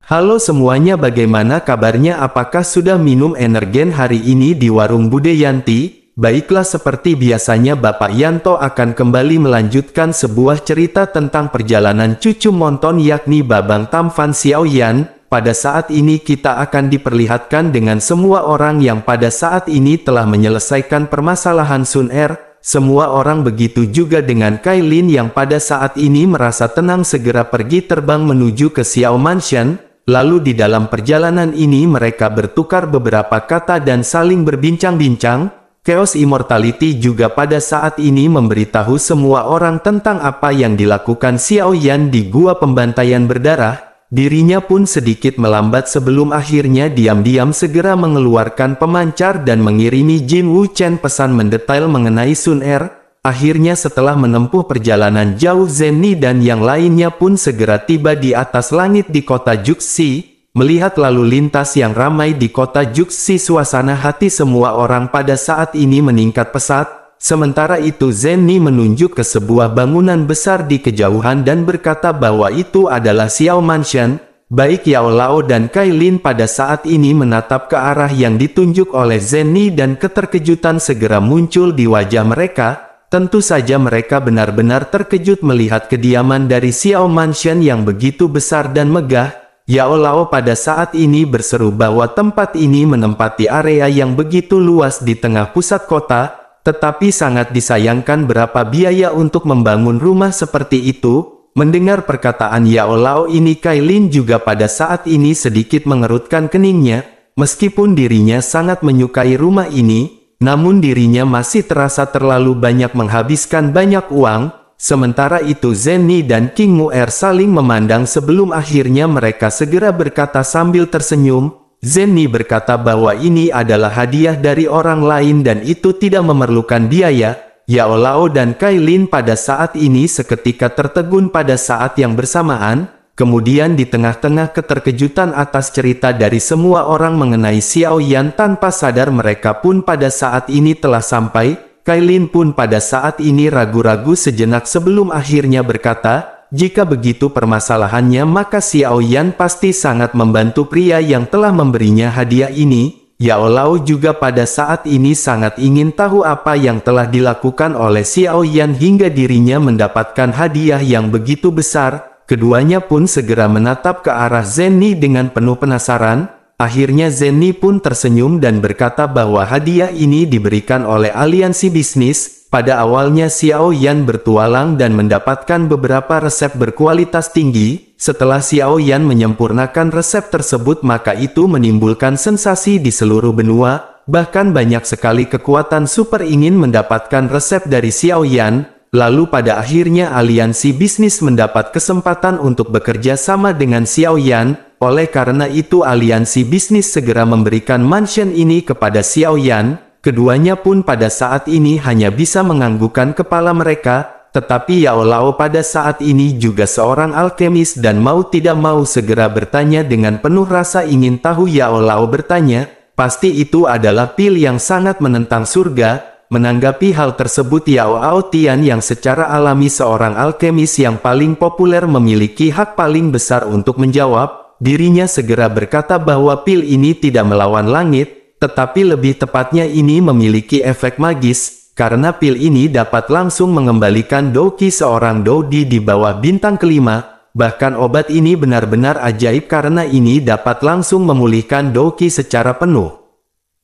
Halo semuanya, bagaimana kabarnya? Apakah sudah minum energen hari ini di warung Bude Yanti? Baiklah, seperti biasanya Bapak Yanto akan kembali melanjutkan sebuah cerita tentang perjalanan cucu Monton yakni Babang Tamfan Xiaoyan. Pada saat ini kita akan diperlihatkan dengan semua orang yang pada saat ini telah menyelesaikan permasalahan Sun Er. Semua orang begitu juga dengan Kailin yang pada saat ini merasa tenang segera pergi terbang menuju ke Xiao Mansion. Lalu di dalam perjalanan ini mereka bertukar beberapa kata dan saling berbincang-bincang. Chaos Immortality juga pada saat ini memberitahu semua orang tentang apa yang dilakukan Xiaoyan di gua pembantaian berdarah. Dirinya pun sedikit melambat sebelum akhirnya diam-diam segera mengeluarkan pemancar dan mengirimi Jin Wuchen pesan mendetail mengenai Sun Er. Akhirnya setelah menempuh perjalanan jauh, Zenny dan yang lainnya pun segera tiba di atas langit di kota Juxi. Melihat lalu lintas yang ramai di kota Juxi, suasana hati semua orang pada saat ini meningkat pesat. Sementara itu Zenny menunjuk ke sebuah bangunan besar di kejauhan dan berkata bahwa itu adalah Xiao Mansion. Baik Yao Lao dan Kailin pada saat ini menatap ke arah yang ditunjuk oleh Zenny dan keterkejutan segera muncul di wajah mereka. Tentu saja mereka benar-benar terkejut melihat kediaman dari Xiao Mansion yang begitu besar dan megah. Yao Lao pada saat ini berseru bahwa tempat ini menempati area yang begitu luas di tengah pusat kota, tetapi sangat disayangkan berapa biaya untuk membangun rumah seperti itu. Mendengar perkataan Yao Lao ini, Kailin juga pada saat ini sedikit mengerutkan keningnya. Meskipun dirinya sangat menyukai rumah ini, namun dirinya masih terasa terlalu banyak menghabiskan banyak uang. Sementara itu Zenny dan King Mu'er saling memandang sebelum akhirnya mereka segera berkata sambil tersenyum. Zenny berkata bahwa ini adalah hadiah dari orang lain dan itu tidak memerlukan biaya. Yao Lao dan Kailin pada saat ini seketika tertegun pada saat yang bersamaan. Kemudian di tengah-tengah keterkejutan atas cerita dari semua orang mengenai Xiaoyan, tanpa sadar mereka pun pada saat ini telah sampai. Kailin pun pada saat ini ragu-ragu sejenak sebelum akhirnya berkata, jika begitu permasalahannya maka Xiaoyan pasti sangat membantu pria yang telah memberinya hadiah ini. Yao Lao juga pada saat ini sangat ingin tahu apa yang telah dilakukan oleh Xiaoyan hingga dirinya mendapatkan hadiah yang begitu besar. Keduanya pun segera menatap ke arah Zenny dengan penuh penasaran. Akhirnya Zenny pun tersenyum dan berkata bahwa hadiah ini diberikan oleh aliansi bisnis. Pada awalnya Xiaoyan bertualang dan mendapatkan beberapa resep berkualitas tinggi. Setelah Xiaoyan menyempurnakan resep tersebut maka itu menimbulkan sensasi di seluruh benua. Bahkan banyak sekali kekuatan super ingin mendapatkan resep dari Xiaoyan. Lalu pada akhirnya aliansi bisnis mendapat kesempatan untuk bekerja sama dengan Xiaoyan. Oleh karena itu aliansi bisnis segera memberikan mansion ini kepada Xiaoyan. Keduanya pun pada saat ini hanya bisa menganggukkan kepala mereka. Tetapi Yao Lao pada saat ini juga seorang alkemis dan mau tidak mau segera bertanya dengan penuh rasa ingin tahu. Yao Lao bertanya, pasti itu adalah pil yang sangat menentang surga. Menanggapi hal tersebut Yao Aotian yang secara alami seorang alkemis yang paling populer memiliki hak paling besar untuk menjawab. Dirinya segera berkata bahwa pil ini tidak melawan langit, tetapi lebih tepatnya ini memiliki efek magis, karena pil ini dapat langsung mengembalikan Douki seorang Doudi di bawah bintang kelima. Bahkan obat ini benar-benar ajaib karena ini dapat langsung memulihkan Douki secara penuh.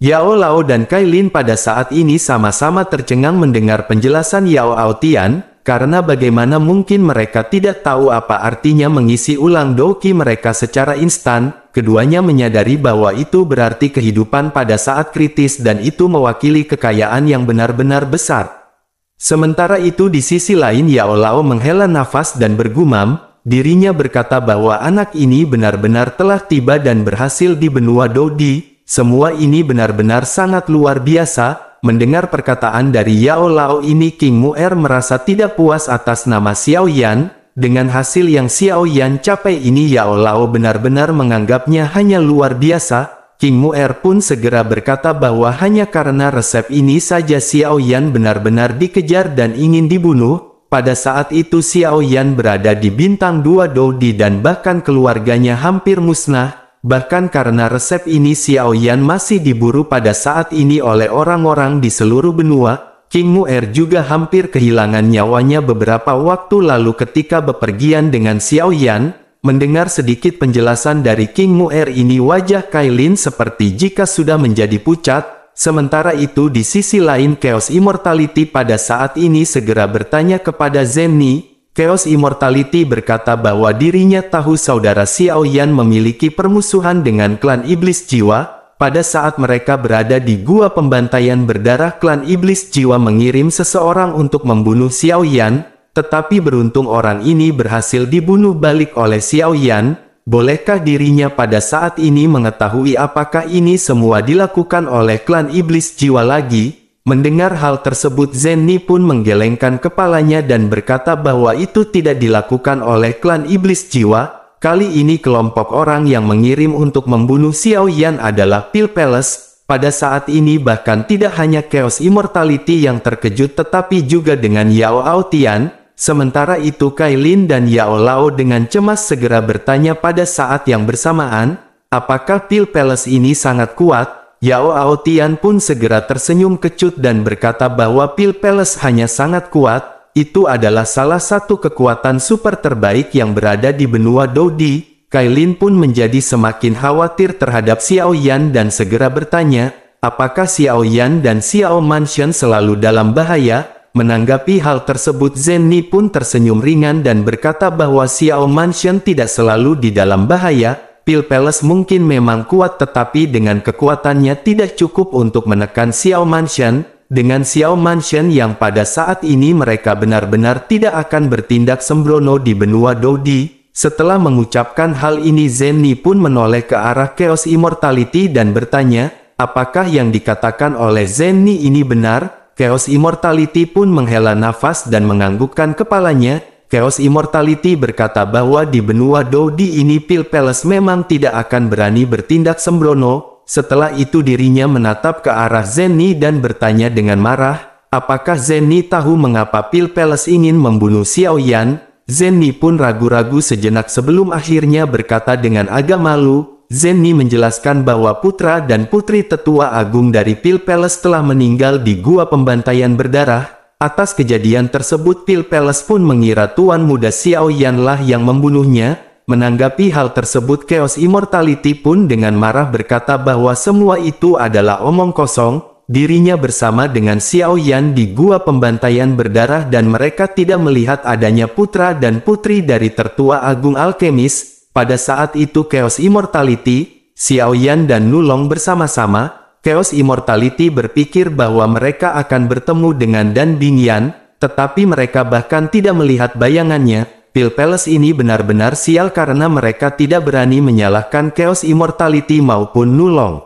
Yao Lao dan Kailin pada saat ini sama-sama tercengang mendengar penjelasan Yao Aotian, karena bagaimana mungkin mereka tidak tahu apa artinya mengisi ulang Douki mereka secara instan. Keduanya menyadari bahwa itu berarti kehidupan pada saat kritis dan itu mewakili kekayaan yang benar-benar besar. Sementara itu di sisi lain Yao Lao menghela nafas dan bergumam, dirinya berkata bahwa anak ini benar-benar telah tiba dan berhasil di benua Doudi. Semua ini benar-benar sangat luar biasa. Mendengar perkataan dari Yao Lao ini King Mu'er merasa tidak puas atas nama Xiaoyan. Dengan hasil yang Xiaoyan capai ini Yao Lao benar-benar menganggapnya hanya luar biasa. King Mu'er pun segera berkata bahwa hanya karena resep ini saja Xiaoyan benar-benar dikejar dan ingin dibunuh. pada saat itu Xiao Yan berada di bintang 2 Dodi dan bahkan keluarganya hampir musnah. Bahkan karena resep ini Xiao Yan masih diburu pada saat ini oleh orang-orang di seluruh benua. King Mu'er juga hampir kehilangan nyawanya beberapa waktu lalu ketika bepergian dengan Xiao Yan. Mendengar sedikit penjelasan dari King Mu'er ini, wajah Kailin seperti jika sudah menjadi pucat. Sementara itu di sisi lain Chaos Immortality pada saat ini segera bertanya kepada Zenny. Chaos Immortality berkata bahwa dirinya tahu saudara Xiao Yan memiliki permusuhan dengan klan Iblis Jiwa. Pada saat mereka berada di gua pembantaian berdarah, klan Iblis Jiwa mengirim seseorang untuk membunuh Xiao Yan. Tetapi beruntung orang ini berhasil dibunuh balik oleh Xiao Yan. Bolehkah dirinya pada saat ini mengetahui apakah ini semua dilakukan oleh klan Iblis Jiwa lagi? Mendengar hal tersebut Zenny pun menggelengkan kepalanya dan berkata bahwa itu tidak dilakukan oleh klan Iblis Jiwa. Kali ini kelompok orang yang mengirim untuk membunuh Xiao Yan adalah Pil Palace. Pada saat ini bahkan tidak hanya Chaos Immortality yang terkejut tetapi juga dengan Yao Aotian. Sementara itu Kailin dan Yao Lao dengan cemas segera bertanya pada saat yang bersamaan, apakah Pil Palace ini sangat kuat? Yao Aotian pun segera tersenyum kecut dan berkata bahwa Pil Palace hanya sangat kuat, itu adalah salah satu kekuatan super terbaik yang berada di benua Dodi. Kailin pun menjadi semakin khawatir terhadap Xiao Yan dan segera bertanya, apakah Xiao Yan dan Xiao Mansion selalu dalam bahaya? Menanggapi hal tersebut Zenny pun tersenyum ringan dan berkata bahwa Xiao Mansion tidak selalu di dalam bahaya. Pil Palace mungkin memang kuat tetapi dengan kekuatannya tidak cukup untuk menekan Xiao Mansion. Dengan Xiao Mansion yang pada saat ini mereka benar-benar tidak akan bertindak sembrono di benua Dodi. Setelah mengucapkan hal ini Zenny pun menoleh ke arah Chaos Immortality dan bertanya, apakah yang dikatakan oleh Zenny ini benar? Chaos Immortality pun menghela nafas dan menganggukkan kepalanya. Chaos Immortality berkata bahwa di benua Dodi ini Pil Palace memang tidak akan berani bertindak sembrono. Setelah itu dirinya menatap ke arah Zenny dan bertanya dengan marah, apakah Zenny tahu mengapa Pil Palace ingin membunuh Xiao Yan? Zenny pun ragu-ragu sejenak sebelum akhirnya berkata dengan agak malu. Zenny menjelaskan bahwa putra dan putri tetua agung dari Pil Palace telah meninggal di gua pembantaian berdarah. Atas kejadian tersebut Pil Palace pun mengira tuan muda Xiao Yan lah yang membunuhnya. Menanggapi hal tersebut Chaos Immortality pun dengan marah berkata bahwa semua itu adalah omong kosong. Dirinya bersama dengan Xiao Yan di gua pembantaian berdarah dan mereka tidak melihat adanya putra dan putri dari tertua agung alkemis. Pada saat itu Chaos Immortality, Xiao Yan dan Nulong bersama-sama. Chaos Immortality berpikir bahwa mereka akan bertemu dengan Dan Bingyan, tetapi mereka bahkan tidak melihat bayangannya. Pil Palace ini benar-benar sial karena mereka tidak berani menyalahkan Chaos Immortality maupun Nulong.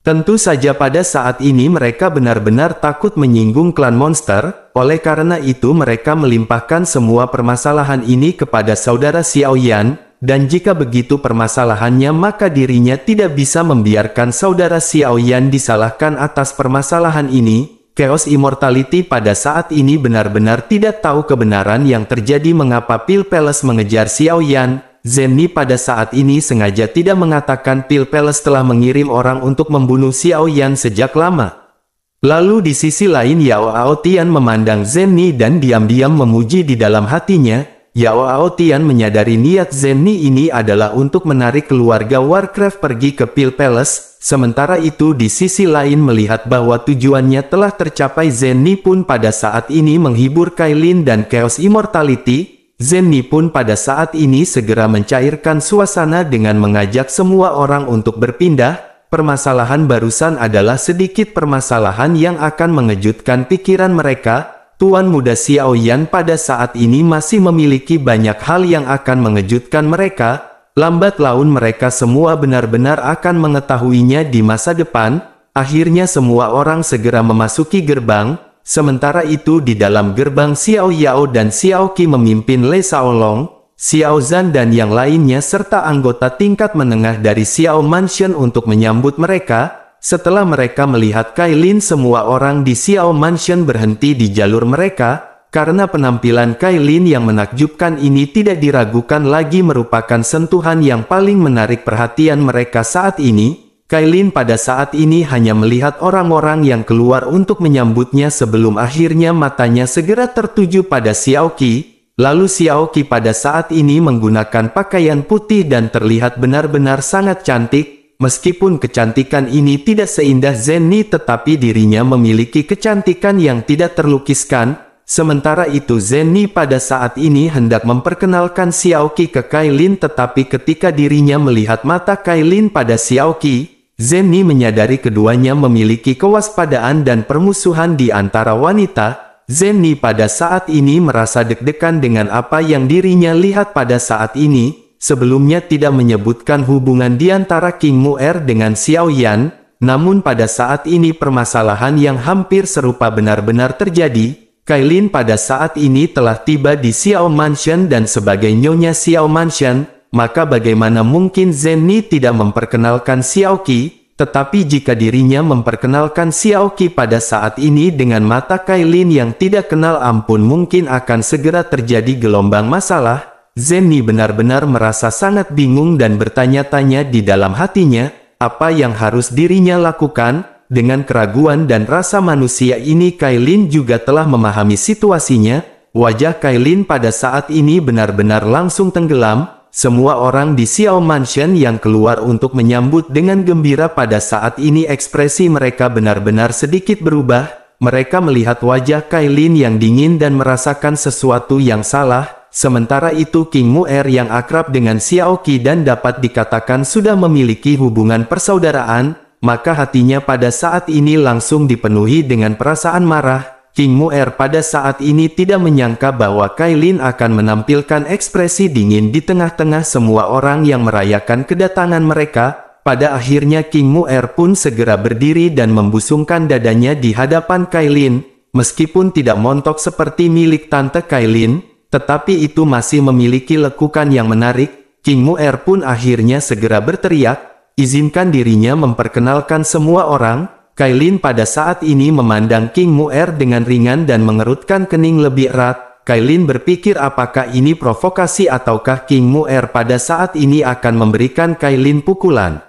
Tentu saja pada saat ini mereka benar-benar takut menyinggung klan monster, oleh karena itu mereka melimpahkan semua permasalahan ini kepada saudara Xiao Yan. Dan jika begitu permasalahannya maka dirinya tidak bisa membiarkan saudara Xiao Yan disalahkan atas permasalahan ini. Chaos Immortality pada saat ini benar-benar tidak tahu kebenaran yang terjadi mengapa Pil Palace mengejar Xiao Yan. Zenny pada saat ini sengaja tidak mengatakan Pil Palace telah mengirim orang untuk membunuh Xiao Yan sejak lama. Lalu di sisi lain Yao Aotian memandang Zenny dan diam-diam memuji di dalam hatinya. Yao Aotian menyadari niat Zenny ini adalah untuk menarik keluarga Warcraft pergi ke Pil Palace. Sementara itu di sisi lain melihat bahwa tujuannya telah tercapai Zenny pun pada saat ini menghibur Kailin dan Chaos Immortality. Zenny pun pada saat ini segera mencairkan suasana dengan mengajak semua orang untuk berpindah. Permasalahan barusan adalah sedikit permasalahan yang akan mengejutkan pikiran mereka. Tuan muda Xiao Yan pada saat ini masih memiliki banyak hal yang akan mengejutkan mereka. Lambat laun mereka semua benar-benar akan mengetahuinya di masa depan. Akhirnya semua orang segera memasuki gerbang. Sementara itu di dalam gerbang Xiao Yao dan Xiao Qi memimpin Lei Shaolong, Xiao Zhan dan yang lainnya serta anggota tingkat menengah dari Xiao Mansion untuk menyambut mereka. Setelah mereka melihat Kailin semua orang di Xiao Mansion berhenti di jalur mereka. karena penampilan Kailin yang menakjubkan ini tidak diragukan lagi merupakan sentuhan yang paling menarik perhatian mereka saat ini. Kailin pada saat ini hanya melihat orang-orang yang keluar untuk menyambutnya sebelum akhirnya matanya segera tertuju pada Xiaoqi. Lalu Xiaoqi pada saat ini menggunakan pakaian putih dan terlihat benar-benar sangat cantik. Meskipun kecantikan ini tidak seindah Zenny, tetapi dirinya memiliki kecantikan yang tidak terlukiskan. Sementara itu Zenny pada saat ini hendak memperkenalkan Xiaoqi ke Kailin, tetapi ketika dirinya melihat mata Kailin pada Xiaoqi, Zenny menyadari keduanya memiliki kewaspadaan dan permusuhan di antara wanita. Zenny pada saat ini merasa deg-degan dengan apa yang dirinya lihat pada saat ini. Sebelumnya tidak menyebutkan hubungan di antara King Mu'er dengan Xiao Yan, namun pada saat ini permasalahan yang hampir serupa benar-benar terjadi. Kailin pada saat ini telah tiba di Xiao Mansion dan sebagai nyonya Xiao Mansion, maka bagaimana mungkin Zenny tidak memperkenalkan Xiaoqi? Tetapi jika dirinya memperkenalkan Xiaoqi pada saat ini dengan mata Kailin yang tidak kenal ampun, mungkin akan segera terjadi gelombang masalah. Zenny benar-benar merasa sangat bingung dan bertanya-tanya di dalam hatinya, apa yang harus dirinya lakukan? Dengan keraguan dan rasa manusia ini Kailin juga telah memahami situasinya. Wajah Kailin pada saat ini benar-benar langsung tenggelam. Semua orang di Xiao Mansion yang keluar untuk menyambut dengan gembira pada saat ini ekspresi mereka benar-benar sedikit berubah. Mereka melihat wajah Kailin yang dingin dan merasakan sesuatu yang salah. Sementara itu King Mu'er yang akrab dengan Xiaoqi dan dapat dikatakan sudah memiliki hubungan persaudaraan, maka hatinya pada saat ini langsung dipenuhi dengan perasaan marah. King Mu'er pada saat ini tidak menyangka bahwa Kailin akan menampilkan ekspresi dingin di tengah-tengah semua orang yang merayakan kedatangan mereka. Pada akhirnya King Mu'er pun segera berdiri dan membusungkan dadanya di hadapan Kailin. Meskipun tidak montok seperti milik Tante Kailin, tetapi itu masih memiliki lekukan yang menarik. King Mu'er pun akhirnya segera berteriak, izinkan dirinya memperkenalkan semua orang. Kailin pada saat ini memandang King Mu'er dengan ringan dan mengerutkan kening lebih erat. Kailin berpikir apakah ini provokasi ataukah King Mu'er pada saat ini akan memberikan Kailin pukulan.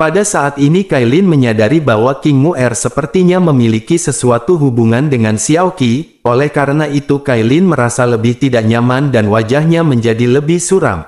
Pada saat ini Kailin menyadari bahwa King Mu'er sepertinya memiliki sesuatu hubungan dengan Xiaoqi. Oleh karena itu Kailin merasa lebih tidak nyaman dan wajahnya menjadi lebih suram.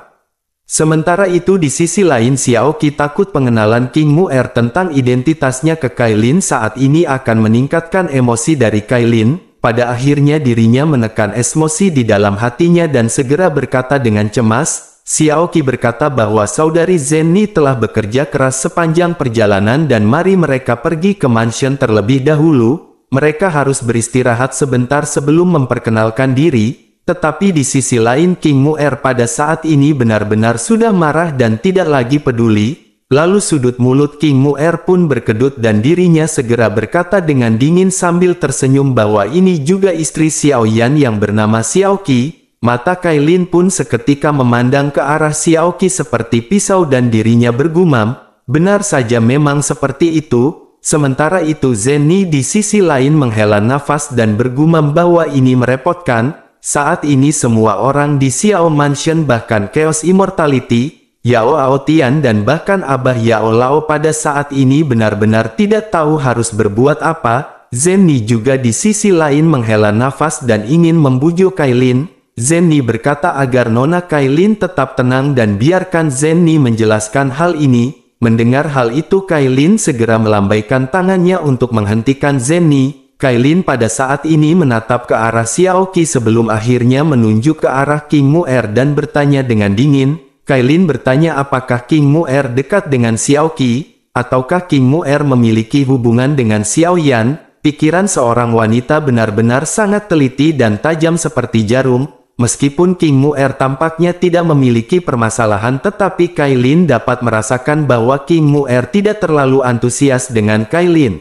Sementara itu di sisi lain Xiaoqi takut pengenalan King Mu'er tentang identitasnya ke Kailin saat ini akan meningkatkan emosi dari Kailin. Pada akhirnya dirinya menekan emosi di dalam hatinya dan segera berkata dengan cemas. Xiaoqi berkata bahwa saudari Zenny telah bekerja keras sepanjang perjalanan dan mari mereka pergi ke mansion terlebih dahulu. Mereka harus beristirahat sebentar sebelum memperkenalkan diri. Tetapi di sisi lain King Mu'er pada saat ini benar-benar sudah marah dan tidak lagi peduli. Lalu sudut mulut King Mu'er pun berkedut dan dirinya segera berkata dengan dingin sambil tersenyum bahwa ini juga istri Xiao Yan yang bernama Xiaoqi. Mata Kailin pun seketika memandang ke arah Xiaoqi seperti pisau dan dirinya bergumam, benar saja memang seperti itu. Sementara itu Zenny di sisi lain menghela nafas dan bergumam bahwa ini merepotkan. Saat ini semua orang di Xiao Mansion bahkan Chaos Immortality, Yao Aotian dan bahkan Abah Yao Lao pada saat ini benar-benar tidak tahu harus berbuat apa. Zenny juga di sisi lain menghela nafas dan ingin membujuk Kailin. Zenny berkata agar Nona Kailin tetap tenang dan biarkan Zenny menjelaskan hal ini. Mendengar hal itu Kailin segera melambaikan tangannya untuk menghentikan Zenny. Kailin pada saat ini menatap ke arah Xiaoqi sebelum akhirnya menunjuk ke arah King Mu'er dan bertanya dengan dingin. Kailin bertanya apakah King Mu'er dekat dengan Xiaoqi, ataukah King Mu'er memiliki hubungan dengan Xiao Yan. Pikiran seorang wanita benar-benar sangat teliti dan tajam seperti jarum. Meskipun King Mu'er tampaknya tidak memiliki permasalahan, tetapi Kailin dapat merasakan bahwa King Mu'er tidak terlalu antusias dengan Kailin.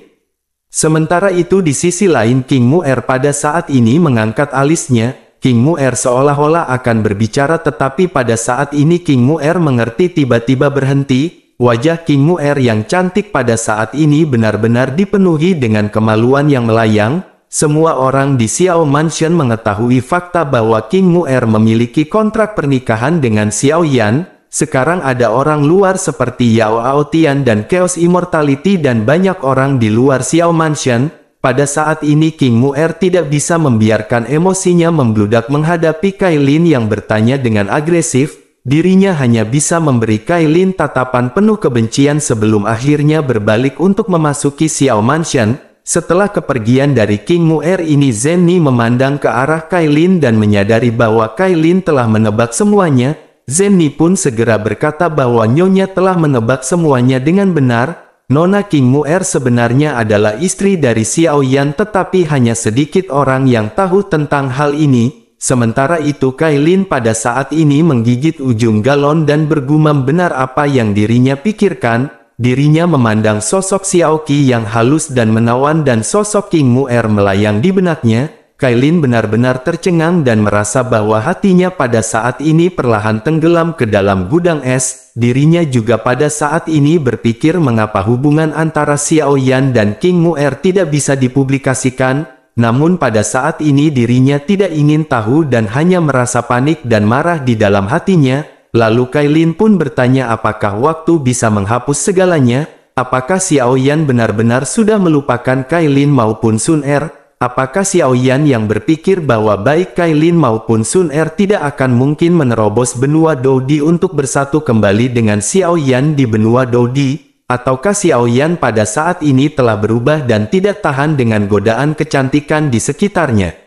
Sementara itu di sisi lain King Mu'er pada saat ini mengangkat alisnya. King Mu'er seolah-olah akan berbicara tetapi pada saat ini King Mu'er mengerti tiba-tiba berhenti. Wajah King Mu'er yang cantik pada saat ini benar-benar dipenuhi dengan kemaluan yang melayang. semua orang di Xiao Mansion mengetahui fakta bahwa King Mu'er memiliki kontrak pernikahan dengan Xiao Yan. Sekarang ada orang luar seperti Yao Aotian dan Chaos Immortality dan banyak orang di luar Xiao Mansion. Pada saat ini King Mu'er tidak bisa membiarkan emosinya membludak menghadapi Kailin yang bertanya dengan agresif. Dirinya hanya bisa memberi Kailin tatapan penuh kebencian sebelum akhirnya berbalik untuk memasuki Xiao Mansion. Setelah kepergian dari King Mu'er ini, Zenny memandang ke arah Kailin dan menyadari bahwa Kailin telah menebak semuanya. Zenny pun segera berkata bahwa Nyonya telah menebak semuanya dengan benar. Nona King Mu'er sebenarnya adalah istri dari Xiao Yan, tetapi hanya sedikit orang yang tahu tentang hal ini. Sementara itu Kailin pada saat ini menggigit ujung galon dan bergumam benar apa yang dirinya pikirkan. Dirinya memandang sosok Xiaoqi yang halus dan menawan dan sosok King Mu'er melayang di benaknya. Kailin benar-benar tercengang dan merasa bahwa hatinya pada saat ini perlahan tenggelam ke dalam gudang es. Dirinya juga pada saat ini berpikir mengapa hubungan antara Xiao Yan dan King Mu'er tidak bisa dipublikasikan. Namun pada saat ini dirinya tidak ingin tahu dan hanya merasa panik dan marah di dalam hatinya. Lalu Kailin pun bertanya apakah waktu bisa menghapus segalanya? Apakah Xiao Yan benar-benar sudah melupakan Kailin maupun Sun Er? Apakah Xiao Yan yang berpikir bahwa baik Kailin maupun Sun Er tidak akan mungkin menerobos benua Dodi untuk bersatu kembali dengan Xiao Yan di benua Dodi? Ataukah Xiao Yan pada saat ini telah berubah dan tidak tahan dengan godaan kecantikan di sekitarnya?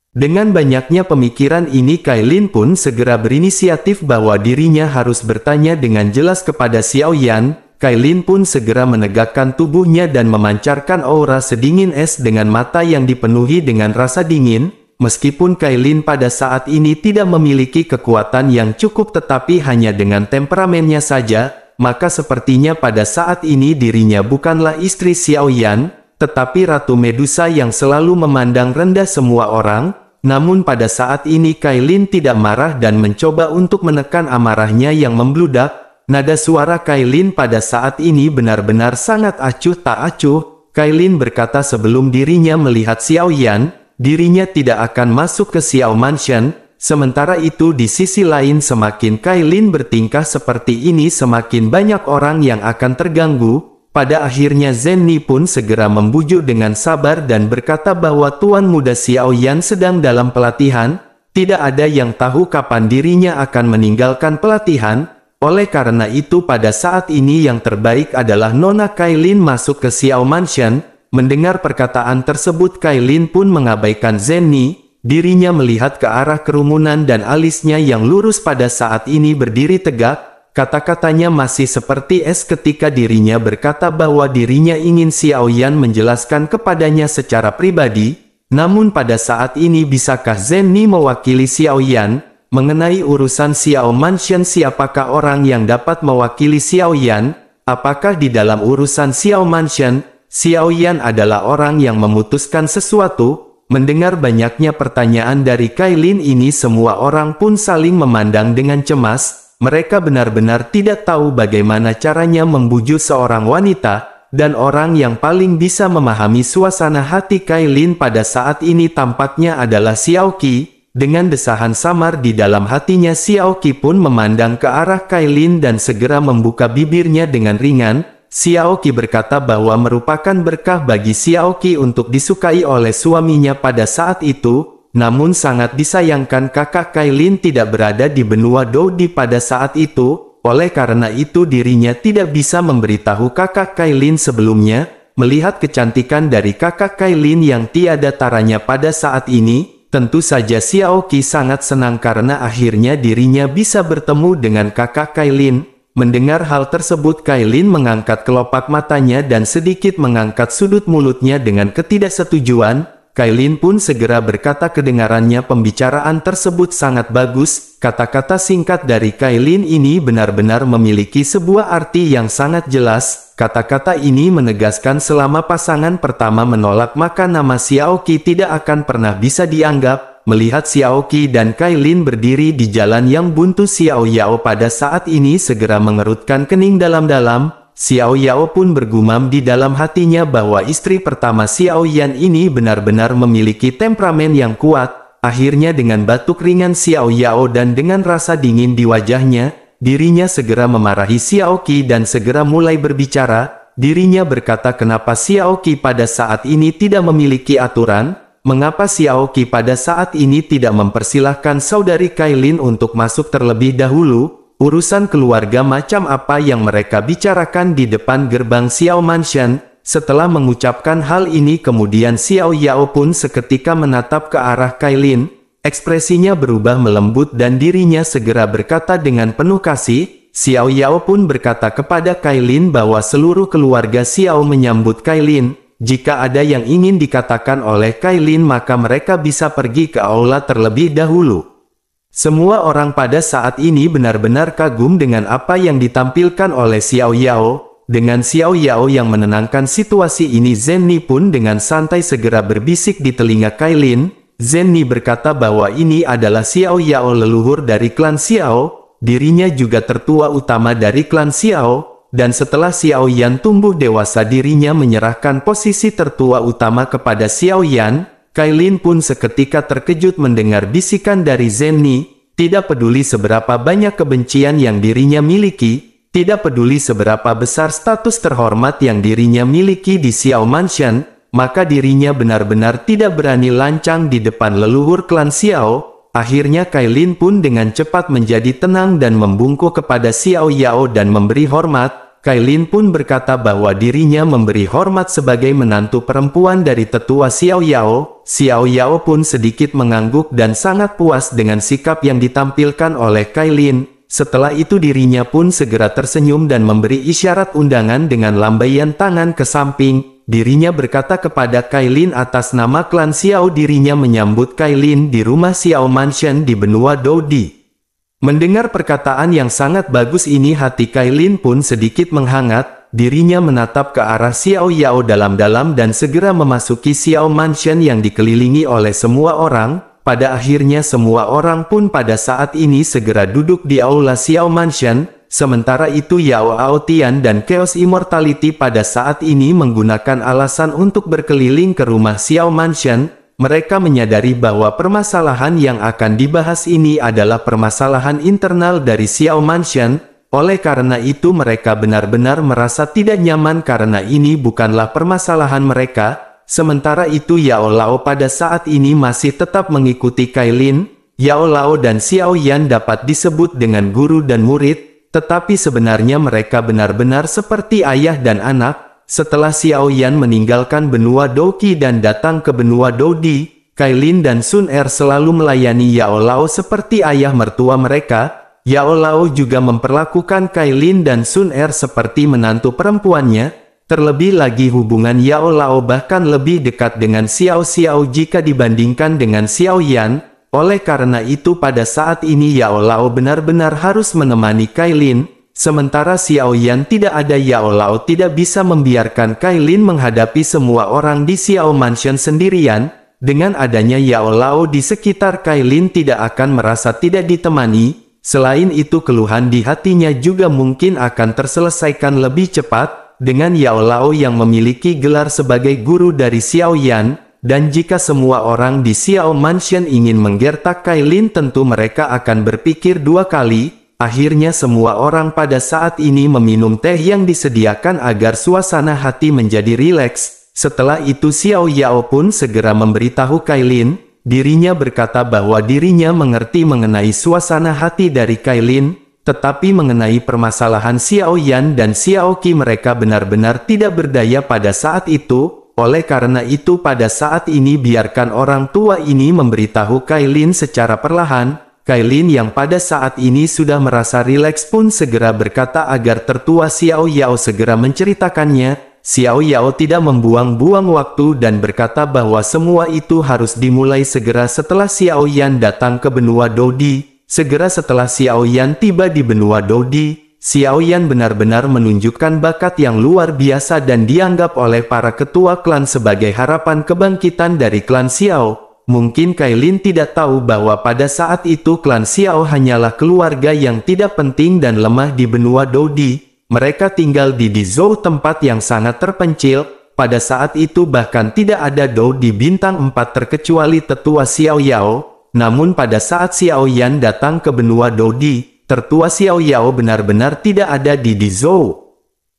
Dengan banyaknya pemikiran ini, Kailin pun segera berinisiatif bahwa dirinya harus bertanya dengan jelas kepada Xiao Yan. Kailin pun segera menegakkan tubuhnya dan memancarkan aura sedingin es dengan mata yang dipenuhi dengan rasa dingin. Meskipun Kailin pada saat ini tidak memiliki kekuatan yang cukup tetapi hanya dengan temperamennya saja, maka sepertinya pada saat ini dirinya bukanlah istri Xiao Yan, tetapi Ratu Medusa yang selalu memandang rendah semua orang. Namun pada saat ini Kailin tidak marah dan mencoba untuk menekan amarahnya yang membludak. Nada suara Kailin pada saat ini benar-benar sangat acuh tak acuh. Kailin berkata sebelum dirinya melihat Xiao Yan, dirinya tidak akan masuk ke Xiao Mansion. Sementara itu di sisi lain semakin Kailin bertingkah seperti ini semakin banyak orang yang akan terganggu. Pada akhirnya Zenny pun segera membujuk dengan sabar dan berkata bahwa Tuan Muda Xiao Yan sedang dalam pelatihan. Tidak ada yang tahu kapan dirinya akan meninggalkan pelatihan. Oleh karena itu pada saat ini yang terbaik adalah Nona Kailin masuk ke Xiao Mansion. Mendengar perkataan tersebut Kailin pun mengabaikan Zenny. Dirinya melihat ke arah kerumunan dan alisnya yang lurus pada saat ini berdiri tegak. Kata-katanya masih seperti es ketika dirinya berkata bahwa dirinya ingin Xiao Yan menjelaskan kepadanya secara pribadi. Namun pada saat ini bisakah Zenny mewakili Xiao Yan? Mengenai urusan Xiao Mansion, siapakah orang yang dapat mewakili Xiao Yan? Apakah di dalam urusan Xiao Mansion, Xiao Yan adalah orang yang memutuskan sesuatu? Mendengar banyaknya pertanyaan dari Kailin ini, semua orang pun saling memandang dengan cemas. Mereka benar-benar tidak tahu bagaimana caranya membujuk seorang wanita, dan orang yang paling bisa memahami suasana hati Kailin pada saat ini tampaknya adalah Xiaoqi. Dengan desahan samar di dalam hatinya, Xiaoqi pun memandang ke arah Kailin dan segera membuka bibirnya dengan ringan. Xiaoqi berkata bahwa merupakan berkah bagi Xiaoqi untuk disukai oleh suaminya pada saat itu. Namun sangat disayangkan kakak Kailin tidak berada di benua Dodi pada saat itu. Oleh karena itu dirinya tidak bisa memberitahu kakak Kailin sebelumnya. Melihat kecantikan dari kakak Kailin yang tiada taranya pada saat ini, tentu saja Xiaoqi sangat senang karena akhirnya dirinya bisa bertemu dengan kakak Kailin. Mendengar hal tersebut Kailin mengangkat kelopak matanya dan sedikit mengangkat sudut mulutnya dengan ketidaksetujuan. Kailin pun segera berkata kedengarannya pembicaraan tersebut sangat bagus. Kata-kata singkat dari Kailin ini benar-benar memiliki sebuah arti yang sangat jelas. Kata-kata ini menegaskan selama pasangan pertama menolak maka nama Xiaoqi tidak akan pernah bisa dianggap. Melihat Xiaoqi dan Kailin berdiri di jalan yang buntu, Xiao Yao pada saat ini segera mengerutkan kening dalam-dalam. Xiao Yao pun bergumam di dalam hatinya bahwa istri pertama Xiao Yan ini benar-benar memiliki temperamen yang kuat. Akhirnya dengan batuk ringan Xiao Yao dan dengan rasa dingin di wajahnya, dirinya segera memarahi Xiao Qi dan segera mulai berbicara. Dirinya berkata, kenapa Xiao Qi pada saat ini tidak memiliki aturan? Mengapa Xiao Qi pada saat ini tidak mempersilahkan saudari Kailin untuk masuk terlebih dahulu? Urusan keluarga macam apa yang mereka bicarakan di depan gerbang Xiao Mansion? Setelah mengucapkan hal ini kemudian Xiao Yao pun seketika menatap ke arah Kailin. Ekspresinya berubah melembut dan dirinya segera berkata dengan penuh kasih. Xiao Yao pun berkata kepada Kailin bahwa seluruh keluarga Xiao menyambut Kailin. Jika ada yang ingin dikatakan oleh Kailin maka mereka bisa pergi ke aula terlebih dahulu. Semua orang pada saat ini benar-benar kagum dengan apa yang ditampilkan oleh Xiao Yao. Dengan Xiao Yao yang menenangkan situasi ini, Zenni pun dengan santai segera berbisik di telinga Kailin. Zenni berkata bahwa ini adalah Xiao Yao, leluhur dari klan Xiao. Dirinya juga tertua utama dari klan Xiao. Dan setelah Xiao Yan tumbuh dewasa dirinya menyerahkan posisi tertua utama kepada Xiao Yan. Kailin pun seketika terkejut mendengar bisikan dari Zenni. Tidak peduli seberapa banyak kebencian yang dirinya miliki, tidak peduli seberapa besar status terhormat yang dirinya miliki di Xiao Mansion, maka dirinya benar-benar tidak berani lancang di depan leluhur klan Xiao. Akhirnya Kailin pun dengan cepat menjadi tenang dan membungkuk kepada Xiao Yao dan memberi hormat. Kailin pun berkata bahwa dirinya memberi hormat sebagai menantu perempuan dari tetua Xiao Yao. Xiao Yao pun sedikit mengangguk dan sangat puas dengan sikap yang ditampilkan oleh Kailin. Setelah itu dirinya pun segera tersenyum dan memberi isyarat undangan dengan lambaian tangan ke samping. Dirinya berkata kepada Kailin atas nama klan Xiao. Dirinya menyambut Kailin di rumah Xiao Mansion di benua Doudi. Mendengar perkataan yang sangat bagus ini hati Kailin pun sedikit menghangat. Dirinya menatap ke arah Xiao Yao dalam-dalam dan segera memasuki Xiao Mansion yang dikelilingi oleh semua orang. Pada akhirnya semua orang pun pada saat ini segera duduk di aula Xiao Mansion. Sementara itu Yao Aotian dan Chaos Immortality pada saat ini menggunakan alasan untuk berkeliling ke rumah Xiao Mansion. Mereka menyadari bahwa permasalahan yang akan dibahas ini adalah permasalahan internal dari Xiao Mansion. Oleh karena itu mereka benar-benar merasa tidak nyaman karena ini bukanlah permasalahan mereka. Sementara itu Yao Lao pada saat ini masih tetap mengikuti Kailin. Yao Lao dan Xiao Yan dapat disebut dengan guru dan murid, tetapi sebenarnya mereka benar-benar seperti ayah dan anak. Setelah Xiao Yan meninggalkan benua Douqi dan datang ke benua Doudi, Kailin dan Sun Er selalu melayani Yao Lao seperti ayah mertua mereka. Yao Lao juga memperlakukan Kailin dan Sun Er seperti menantu perempuannya. Terlebih lagi hubungan Yao Lao bahkan lebih dekat dengan Xiao Xiao jika dibandingkan dengan Xiao Yan. Oleh karena itu pada saat ini Yao Lao benar-benar harus menemani Kailin. Sementara Xiao Yan tidak ada, Yao Lao tidak bisa membiarkan Kailin menghadapi semua orang di Xiao Mansion sendirian. Dengan adanya Yao Lao di sekitar, Kailin tidak akan merasa tidak ditemani. Selain itu keluhan di hatinya juga mungkin akan terselesaikan lebih cepat dengan Yao Lao yang memiliki gelar sebagai guru dari Xiao Yan. Dan jika semua orang di Xiao Mansion ingin menggertak Kailin tentu mereka akan berpikir dua kali. Akhirnya semua orang pada saat ini meminum teh yang disediakan agar suasana hati menjadi rileks. Setelah itu Xiao Yao pun segera memberitahu Kailin. Dirinya berkata bahwa dirinya mengerti mengenai suasana hati dari Kailin. Tetapi mengenai permasalahan Xiao Yan dan Xiao Qi mereka benar-benar tidak berdaya pada saat itu. Oleh karena itu pada saat ini biarkan orang tua ini memberitahu Kailin secara perlahan. Kailin yang pada saat ini sudah merasa rileks pun segera berkata agar tertua Xiao Yao segera menceritakannya. Xiao Yao tidak membuang-buang waktu dan berkata bahwa semua itu harus dimulai segera setelah Xiao Yan datang ke benua Doudi. Segera setelah Xiao Yan tiba di benua Doudi, Xiao Yan benar-benar menunjukkan bakat yang luar biasa dan dianggap oleh para ketua klan sebagai harapan kebangkitan dari klan Xiao. Mungkin Kailin tidak tahu bahwa pada saat itu klan Xiao hanyalah keluarga yang tidak penting dan lemah di benua Doudi. Mereka tinggal di Dizhou, tempat yang sangat terpencil. Pada saat itu bahkan tidak ada Dou di bintang 4 terkecuali tetua Xiao Yao. Namun pada saat Xiao Yan datang ke benua Dodi, tertua Xiao Yao benar-benar tidak ada di Dizhou.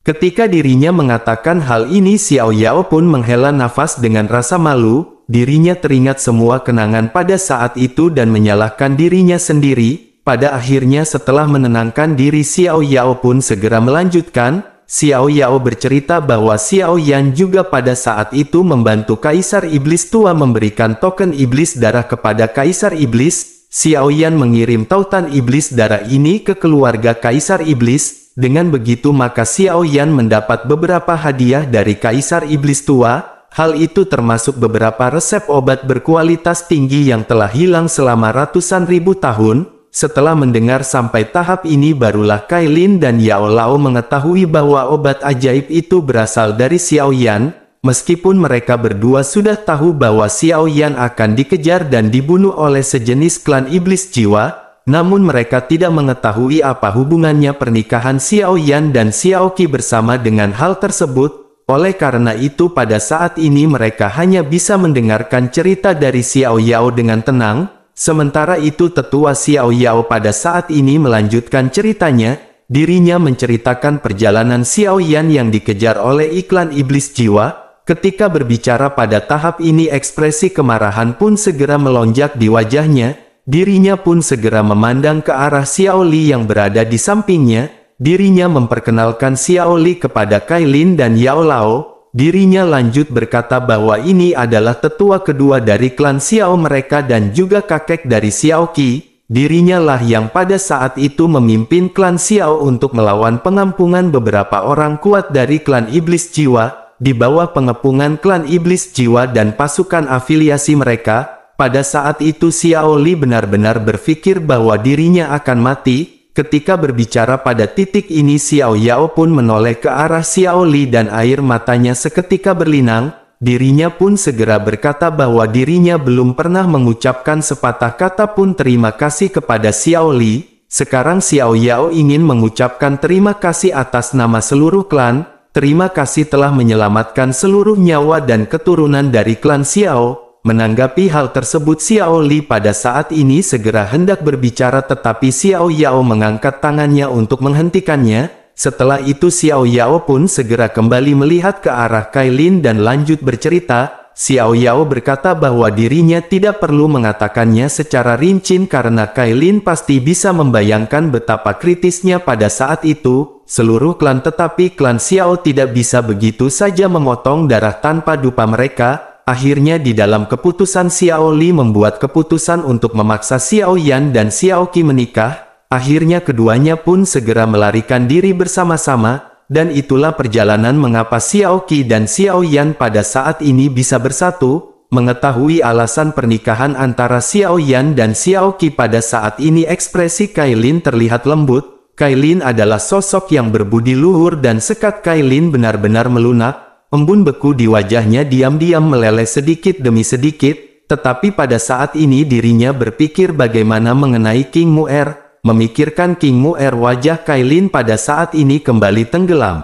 Ketika dirinya mengatakan hal ini, Xiao Yao pun menghela nafas dengan rasa malu. Dirinya teringat semua kenangan pada saat itu dan menyalahkan dirinya sendiri. Pada akhirnya setelah menenangkan diri, Xiao Yao pun segera melanjutkan. Xiao Yao bercerita bahwa Xiao Yan juga pada saat itu membantu Kaisar Iblis Tua memberikan token Iblis Darah kepada Kaisar Iblis. Xiao Yan mengirim tautan Iblis Darah ini ke keluarga Kaisar Iblis. Dengan begitu maka Xiao Yan mendapat beberapa hadiah dari Kaisar Iblis Tua. Hal itu termasuk beberapa resep obat berkualitas tinggi yang telah hilang selama ratusan ribu tahun. Setelah mendengar sampai tahap ini barulah Kailin dan Yao Lao mengetahui bahwa obat ajaib itu berasal dari Xiao Yan. Meskipun mereka berdua sudah tahu bahwa Xiao Yan akan dikejar dan dibunuh oleh sejenis klan iblis jiwa, namun mereka tidak mengetahui apa hubungannya pernikahan Xiao Yan dan Xiao Qi bersama dengan hal tersebut. Oleh karena itu pada saat ini mereka hanya bisa mendengarkan cerita dari Xiao Yao dengan tenang. Sementara itu tetua Xiao Yao pada saat ini melanjutkan ceritanya. Dirinya menceritakan perjalanan Xiao Yan yang dikejar oleh iklan iblis jiwa. Ketika berbicara pada tahap ini ekspresi kemarahan pun segera melonjak di wajahnya. Dirinya pun segera memandang ke arah Xiao Li yang berada di sampingnya. Dirinya memperkenalkan Xiao Li kepada Kailin dan Yao Lao. Dirinya lanjut berkata bahwa ini adalah tetua kedua dari klan Xiao mereka dan juga kakek dari Xiao Qi. Dirinya lah yang pada saat itu memimpin klan Xiao untuk melawan pengampungan beberapa orang kuat dari klan iblis jiwa. Di bawah pengepungan klan iblis jiwa dan pasukan afiliasi mereka, pada saat itu Xiao Li benar-benar berpikir bahwa dirinya akan mati. Ketika berbicara pada titik ini Xiao Yao pun menoleh ke arah Xiao Li dan air matanya seketika berlinang. Dirinya pun segera berkata bahwa dirinya belum pernah mengucapkan sepatah kata pun terima kasih kepada Xiao Li. Sekarang Xiao Yao ingin mengucapkan terima kasih atas nama seluruh klan. Terima kasih telah menyelamatkan seluruh nyawa dan keturunan dari klan Xiao. Menanggapi hal tersebut Xiao Li pada saat ini segera hendak berbicara tetapi Xiao Yao mengangkat tangannya untuk menghentikannya. Setelah itu Xiao Yao pun segera kembali melihat ke arah Kailin dan lanjut bercerita. Xiao Yao berkata bahwa dirinya tidak perlu mengatakannya secara rinci karena Kailin pasti bisa membayangkan betapa kritisnya pada saat itu. Seluruh klan tetapi klan Xiao tidak bisa begitu saja memotong darah tanpa dupa mereka. Akhirnya di dalam keputusan Xiao Li membuat keputusan untuk memaksa Xiao Yan dan Xiao Qi menikah. Akhirnya keduanya pun segera melarikan diri bersama-sama. Dan itulah perjalanan mengapa Xiao Qi dan Xiao Yan pada saat ini bisa bersatu. Mengetahui alasan pernikahan antara Xiao Yan dan Xiao Qi pada saat ini ekspresi Kailin terlihat lembut. Kailin adalah sosok yang berbudi luhur dan sekat Kailin benar-benar melunak. Embun beku di wajahnya diam-diam meleleh sedikit demi sedikit, tetapi pada saat ini dirinya berpikir bagaimana mengenai King Mu'er. Memikirkan King Mu'er, wajah Kailin pada saat ini kembali tenggelam.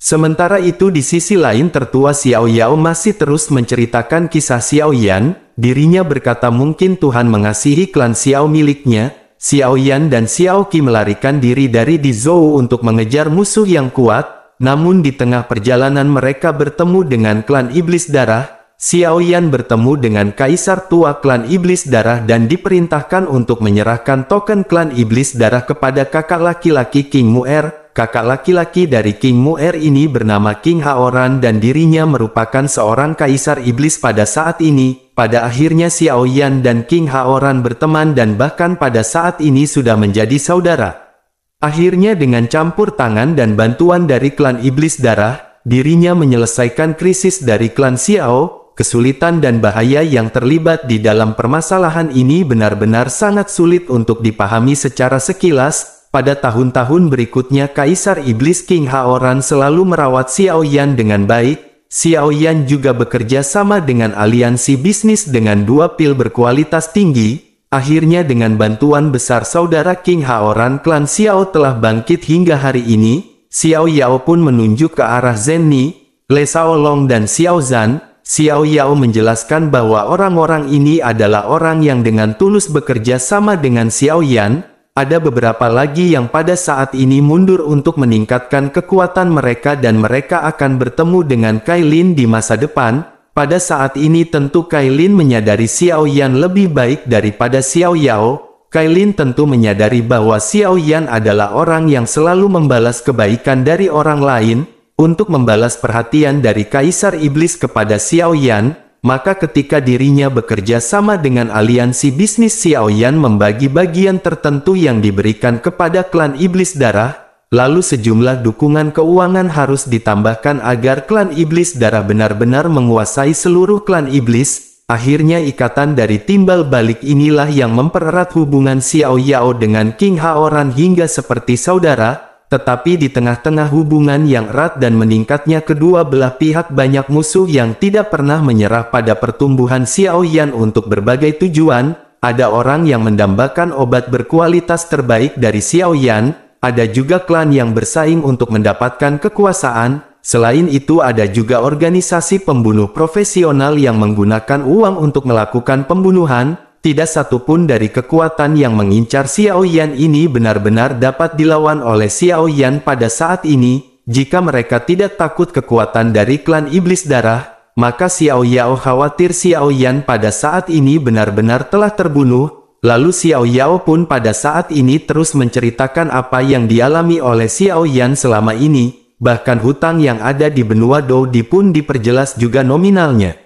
Sementara itu di sisi lain tertua Xiao Yao masih terus menceritakan kisah Xiao Yan. Dirinya berkata mungkin Tuhan mengasihi klan Xiao miliknya. Xiao Yan dan Xiao Qi melarikan diri dari Dizhou untuk mengejar musuh yang kuat. Namun di tengah perjalanan mereka bertemu dengan klan Iblis Darah. Xiao Yan bertemu dengan Kaisar Tua klan Iblis Darah dan diperintahkan untuk menyerahkan token klan Iblis Darah kepada kakak laki-laki King Mu'er. Kakak laki-laki dari King Mu'er ini bernama King Haoran dan dirinya merupakan seorang Kaisar Iblis pada saat ini. Pada akhirnya Xiao Yan dan King Haoran berteman dan bahkan pada saat ini sudah menjadi saudara. Akhirnya dengan campur tangan dan bantuan dari klan Iblis Darah, dirinya menyelesaikan krisis dari klan Xiao. Kesulitan dan bahaya yang terlibat di dalam permasalahan ini benar-benar sangat sulit untuk dipahami secara sekilas. Pada tahun-tahun berikutnya Kaisar Iblis King Haoran selalu merawat Xiao Yan dengan baik. Xiao Yan juga bekerja sama dengan aliansi bisnis dengan dua pil berkualitas tinggi. Akhirnya dengan bantuan besar saudara King Haoran klan Xiao telah bangkit hingga hari ini. Xiao Yao pun menunjuk ke arah Zhen Ni, Le Shaolong dan Xiao Zhan. Xiao Yao menjelaskan bahwa orang-orang ini adalah orang yang dengan tulus bekerja sama dengan Xiao Yan. Ada beberapa lagi yang pada saat ini mundur untuk meningkatkan kekuatan mereka dan mereka akan bertemu dengan Kailin di masa depan. Pada saat ini tentu Kailin menyadari Xiao Yan lebih baik daripada Xiao Yao. Kailin tentu menyadari bahwa Xiao Yan adalah orang yang selalu membalas kebaikan dari orang lain. Untuk membalas perhatian dari Kaisar Iblis kepada Xiao Yan, maka ketika dirinya bekerja sama dengan aliansi bisnis Xiao Yan membagi bagian tertentu yang diberikan kepada klan Iblis Darah, lalu sejumlah dukungan keuangan harus ditambahkan agar klan Iblis Darah benar-benar menguasai seluruh klan Iblis. Akhirnya ikatan dari timbal balik inilah yang mempererat hubungan Xiao Yao dengan King Haoran hingga seperti saudara. Tetapi di tengah-tengah hubungan yang erat dan meningkatnya kedua belah pihak banyak musuh yang tidak pernah menyerah pada pertumbuhan Xiao Yan untuk berbagai tujuan. Ada orang yang mendambakan obat berkualitas terbaik dari Xiao Yan, ada juga klan yang bersaing untuk mendapatkan kekuasaan. Selain itu ada juga organisasi pembunuh profesional yang menggunakan uang untuk melakukan pembunuhan. Tidak satupun dari kekuatan yang mengincar Xiao Yan ini benar-benar dapat dilawan oleh Xiao Yan pada saat ini. Jika mereka tidak takut kekuatan dari klan Iblis Darah, maka Xiao Yao khawatir Xiao Yan pada saat ini benar-benar telah terbunuh. Lalu Xiao Yao pun pada saat ini terus menceritakan apa yang dialami oleh Xiao Yan selama ini. Bahkan hutang yang ada di benua Dou Di pun diperjelas juga nominalnya.